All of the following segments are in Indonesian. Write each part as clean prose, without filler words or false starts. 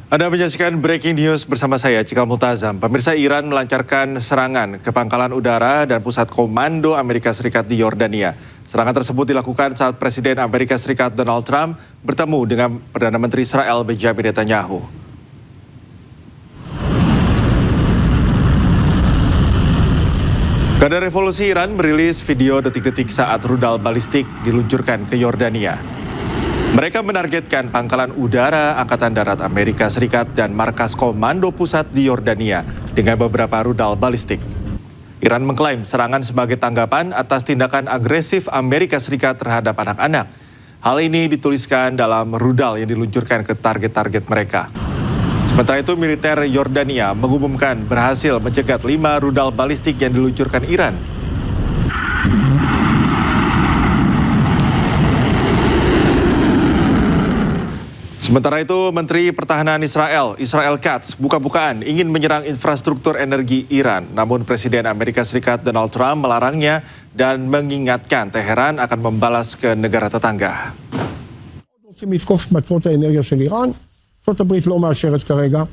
Anda menyaksikan Breaking News bersama saya, Cikal Multazam. Pemirsa, Iran melancarkan serangan ke pangkalan udara dan pusat komando Amerika Serikat di Yordania. Serangan tersebut dilakukan saat Presiden Amerika Serikat Donald Trump bertemu dengan Perdana Menteri Israel Benjamin Netanyahu. Garda Revolusi Iran merilis video detik-detik saat rudal balistik diluncurkan ke Yordania. Mereka menargetkan pangkalan udara Angkatan Darat Amerika Serikat dan markas komando pusat di Yordania dengan beberapa rudal balistik. Iran mengklaim serangan sebagai tanggapan atas tindakan agresif Amerika Serikat terhadap anak-anak. Hal ini dituliskan dalam rudal yang diluncurkan ke target-target mereka. Sementara itu, militer Yordania mengumumkan berhasil mencegat 5 rudal balistik yang diluncurkan Iran. Sementara itu, Menteri Pertahanan Israel Katz, buka-bukaan ingin menyerang infrastruktur energi Iran. Namun Presiden Amerika Serikat Donald Trump melarangnya dan mengingatkan Teheran akan membalas ke negara tetangga. רוצים לתקוף מטרות האנרגיה של איראן, ארצות הברית לא מאשרת כרגע,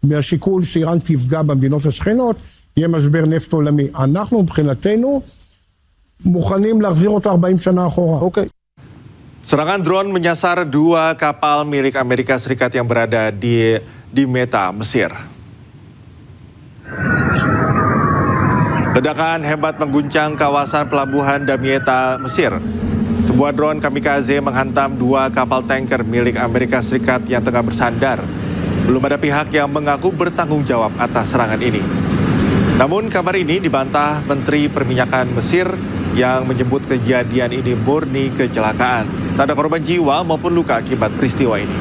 מהשיקול שאיראן תפגע במדינות השכנות, יהיה משבר נפט עולמי. אנחנו מבחינתנו מוכנים להחזיר אותה 40 שנה אחורה. אוקיי. Serangan drone menyasar 2 kapal milik Amerika Serikat yang berada di Meta, Mesir. Ledakan hebat mengguncang kawasan pelabuhan Damietta, Mesir. Sebuah drone kamikaze menghantam 2 kapal tanker milik Amerika Serikat yang tengah bersandar. Belum ada pihak yang mengaku bertanggung jawab atas serangan ini. Namun kabar ini dibantah Menteri Perminyakan Mesir yang menyebut kejadian ini murni kecelakaan. Tak ada korban jiwa maupun luka akibat peristiwa ini.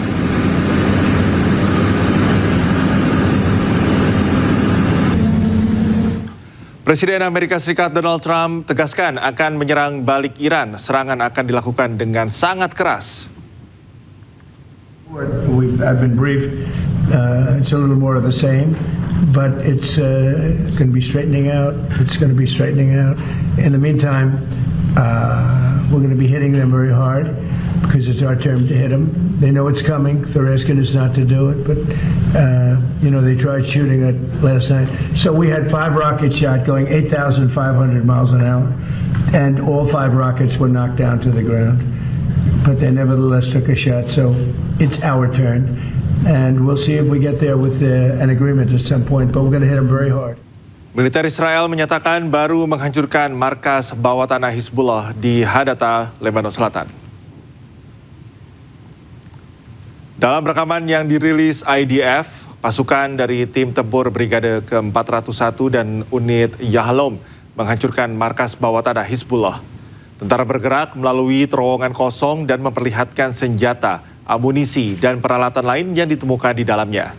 Presiden Amerika Serikat Donald Trump tegaskan akan menyerang balik Iran. Serangan akan dilakukan dengan sangat keras. I've been briefed. It's a little more of the same, but it's going to be straightening out. It's going to be straightening out. In the meantime, we're going to be hitting them very hard because it's our turn to hit them. They know it's coming. They're asking us not to do it, but they tried shooting it last night. So we had 5 rockets shot going 8,500 miles an hour, and all 5 rockets were knocked down to the ground. But they nevertheless took a shot. So it's our turn, and we'll see if we get there with an agreement at some point. But we're going to hit them very hard. Militer Israel menyatakan baru menghancurkan markas bawah tanah Hizbullah di Hadata, Lebanon Selatan. Dalam rekaman yang dirilis IDF, pasukan dari tim tempur Brigade ke-401 dan unit Yahalom menghancurkan markas bawah tanah Hizbullah. Tentara bergerak melalui terowongan kosong dan memperlihatkan senjata, amunisi, dan peralatan lain yang ditemukan di dalamnya.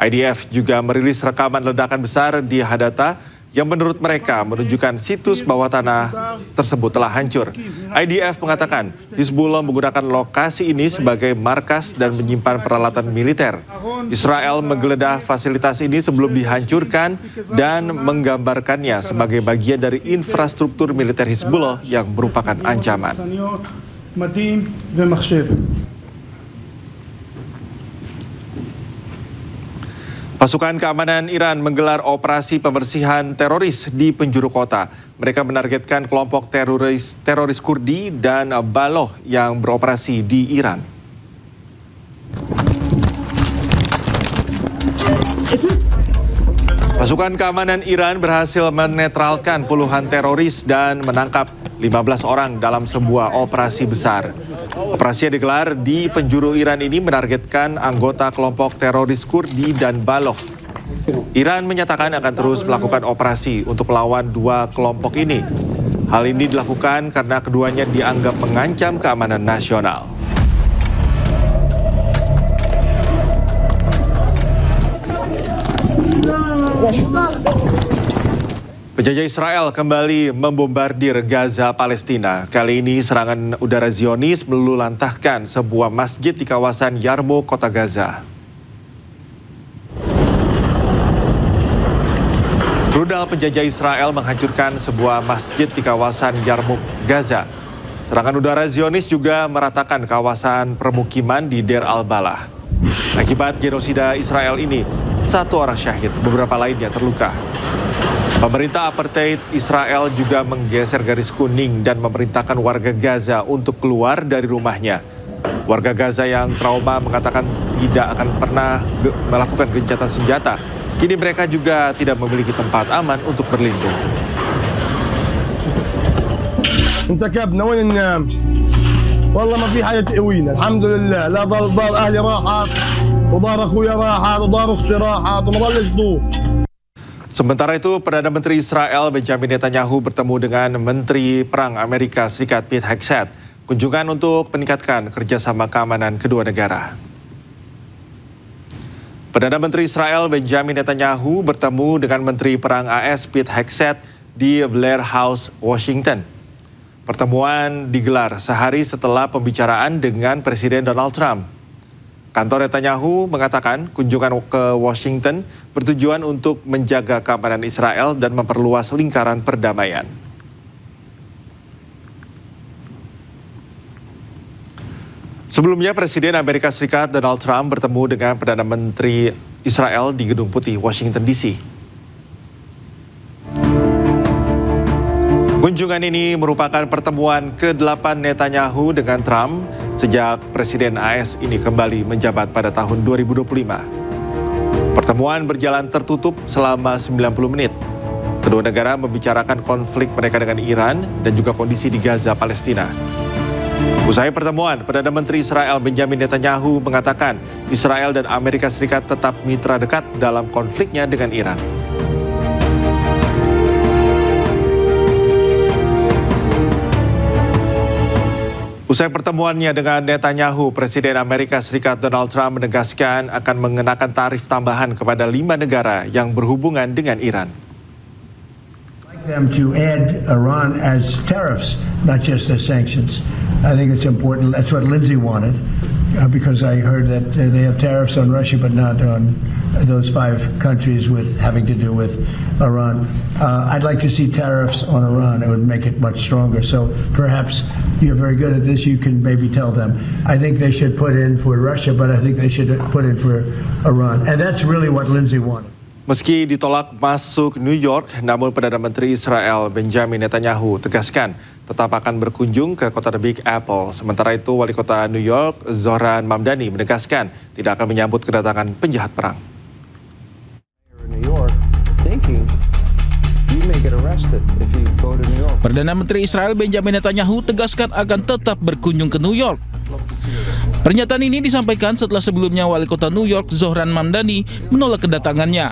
IDF juga merilis rekaman ledakan besar di Hadata yang menurut mereka menunjukkan situs bawah tanah tersebut telah hancur. IDF mengatakan Hizbullah menggunakan lokasi ini sebagai markas dan menyimpan peralatan militer. Israel menggeledah fasilitas ini sebelum dihancurkan dan menggambarkannya sebagai bagian dari infrastruktur militer Hizbullah yang merupakan ancaman. Pasukan keamanan Iran menggelar operasi pembersihan teroris di penjuru kota. Mereka menargetkan kelompok teroris Kurdi dan Baloch yang beroperasi di Iran. Pasukan keamanan Iran berhasil menetralkan puluhan teroris dan menangkap 15 orang dalam sebuah operasi besar. Operasi yang digelar di penjuru Iran ini menargetkan anggota kelompok teroris Kurdi dan Baloch. Iran menyatakan akan terus melakukan operasi untuk melawan 2 kelompok ini. Hal ini dilakukan karena keduanya dianggap mengancam keamanan nasional. Penjajah Israel kembali membombardir Gaza, Palestina. Kali ini serangan udara Zionis meluluhlantahkan sebuah masjid di kawasan Yarmouk, kota Gaza. Rudal penjajah Israel menghancurkan sebuah masjid di kawasan Yarmouk, Gaza. Serangan udara Zionis juga meratakan kawasan permukiman di Deir al-Balah. Akibat genosida Israel ini, 1 orang syahid, beberapa lainnya terluka. Pemerintah apartheid Israel juga menggeser garis kuning dan memerintahkan warga Gaza untuk keluar dari rumahnya. Warga Gaza yang trauma mengatakan tidak akan pernah melakukan gencatan senjata. Kini mereka juga tidak memiliki tempat aman untuk berlindung. انتكبنا وين ننام والله ما في حاجه تقوينا الحمد لله لا دار اهلي راحت ودار اخويا راحت ودار اختي راحت وما ضلش ضوء. Sementara itu, Perdana Menteri Israel Benjamin Netanyahu bertemu dengan Menteri Perang Amerika Serikat Pete Hegseth. Kunjungan untuk meningkatkan kerjasama keamanan kedua negara. Perdana Menteri Israel Benjamin Netanyahu bertemu dengan Menteri Perang AS Pete Hegseth di Blair House, Washington. Pertemuan digelar sehari setelah pembicaraan dengan Presiden Donald Trump. Kantor Netanyahu mengatakan kunjungan ke Washington bertujuan untuk menjaga keamanan Israel dan memperluas lingkaran perdamaian. Sebelumnya, Presiden Amerika Serikat Donald Trump bertemu dengan Perdana Menteri Israel di Gedung Putih, Washington DC. Kunjungan ini merupakan pertemuan ke-8 Netanyahu dengan Trump sejak Presiden AS ini kembali menjabat pada tahun 2025. Pertemuan berjalan tertutup selama 90 menit. Kedua negara membicarakan konflik mereka dengan Iran dan juga kondisi di Gaza, Palestina. Usai pertemuan, Perdana Menteri Israel Benjamin Netanyahu mengatakan Israel dan Amerika Serikat tetap mitra dekat dalam konfliknya dengan Iran. Usai pertemuannya dengan Netanyahu, Presiden Amerika Serikat Donald Trump menegaskan akan mengenakan tarif tambahan kepada 5 negara yang berhubungan dengan Iran. Them to add Iran as tariffs, not just as sanctions. I think it's important. That's what Lindsey wanted, because I heard that they have tariffs on Russia, but not on those 5 countries with having to do with Iran. I'd like to see tariffs on Iran. It would make it much stronger. So perhaps you're very good at this. You can maybe tell them. I think they should put in for Russia, but I think they should put in for Iran. And that's really what Lindsey wanted. Meski ditolak masuk New York, namun Perdana Menteri Israel Benjamin Netanyahu tegaskan tetap akan berkunjung ke kota The Big Apple. Sementara itu, Wali Kota New York, Zohran Mamdani, menegaskan tidak akan menyambut kedatangan penjahat perang. Perdana Menteri Israel Benjamin Netanyahu tegaskan akan tetap berkunjung ke New York. Pernyataan ini disampaikan setelah sebelumnya Wali Kota New York Zohran Mamdani menolak kedatangannya.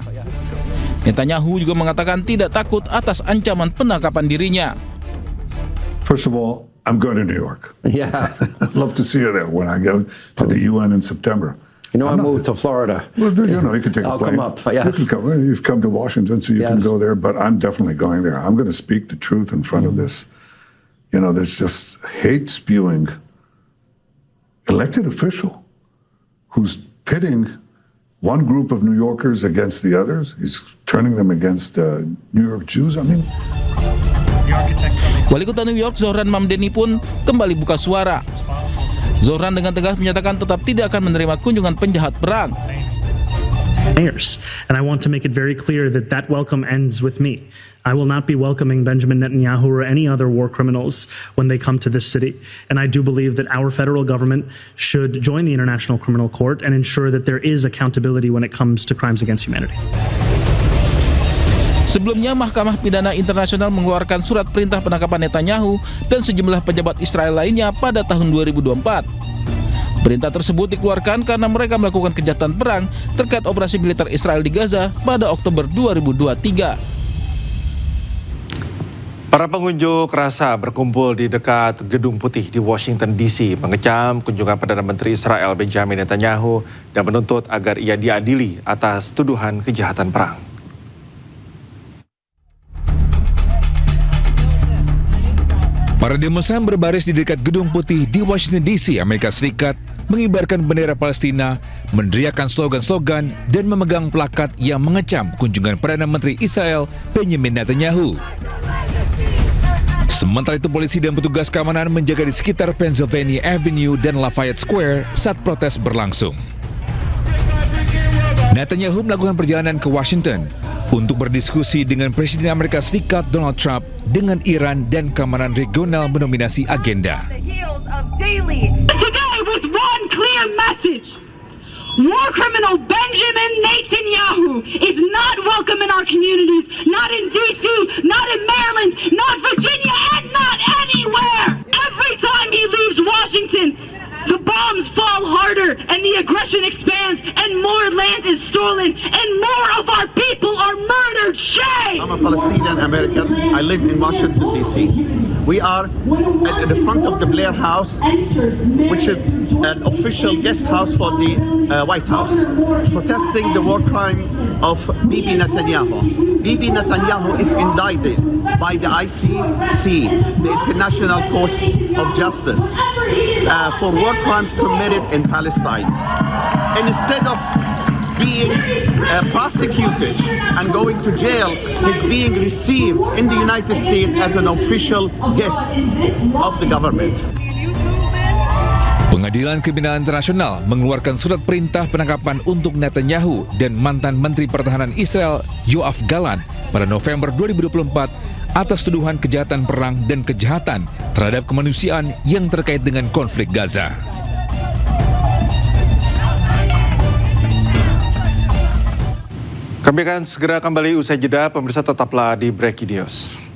Netanyahu juga mengatakan tidak takut atas ancaman penangkapan dirinya. First of all, I'm going to New York. Yeah. I'd love to see you there when I go to the UN in September. You know, I moved to Florida. Well, you know, you can take a I'll plane. come up, yes. You can come, you've come to Washington, so you can Yes. go there, but I'm definitely going there. I'm going to speak the truth in front of this. You know, there's just hate spewing elected official who's pitting one group of New Yorkers against the others. He's turning them against New York Jews. I mean, Wali Kota New York Zohran Mamdani pun kembali buka suara. Zohran dengan tegas menyatakan tetap tidak akan menerima kunjungan penjahat perang. And I want to make it very clear that that welcome ends with me. I will not be welcoming Benjamin Netanyahu or any other war criminals when they come to this city. And I do believe that our federal government should join the International Criminal Court and ensure that there is accountability when it comes to crimes against humanity. Sebelumnya, Mahkamah Pidana Internasional mengeluarkan surat perintah penangkapan Netanyahu dan sejumlah pejabat Israel lainnya pada tahun 2024. Perintah tersebut dikeluarkan karena mereka melakukan kejahatan perang terkait operasi militer Israel di Gaza pada Oktober 2023. Para pengunjuk rasa berkumpul di dekat Gedung Putih di Washington DC mengecam kunjungan Perdana Menteri Israel Benjamin Netanyahu dan menuntut agar ia diadili atas tuduhan kejahatan perang. Para demonstran berbaris di dekat Gedung Putih di Washington DC, Amerika Serikat, mengibarkan bendera Palestina, meneriakkan slogan-slogan, dan memegang plakat yang mengecam kunjungan Perdana Menteri Israel Benjamin Netanyahu. Sementara itu, polisi dan petugas keamanan menjaga di sekitar Pennsylvania Avenue dan Lafayette Square saat protes berlangsung. Netanyahu melakukan perjalanan ke Washington untuk berdiskusi dengan Presiden Amerika Serikat Donald Trump dengan Iran dan keamanan regional mendominasi agenda. Today with one clear message. War criminal Benjamin Netanyahu is not welcome in our communities, not in D.C., not in Maryland, not Virginia, and not anywhere. Every time he leaves Washington, the bombs fall harder and the aggression expands and more land is stolen and more of our people are murdered. Shame! I'm a Palestinian American. I live in Washington, D.C. We are at the front of the Blair House, which is an official guest house for the White House, protesting the war crime of Bibi Netanyahu. Bibi Netanyahu is indicted by the ICC, the International Court of Justice, for war crimes committed in Palestine. And instead of being prosecuted and going to jail, he's being received in the United States as an official guest of the government. Pengadilan Kriminal Internasional mengeluarkan surat perintah penangkapan untuk Netanyahu dan mantan Menteri Pertahanan Israel Yoav Gallant pada November 2024 atas tuduhan kejahatan perang dan kejahatan terhadap kemanusiaan yang terkait dengan konflik Gaza. Kami akan segera kembali usai jeda, pemirsa tetaplah di Breaking News.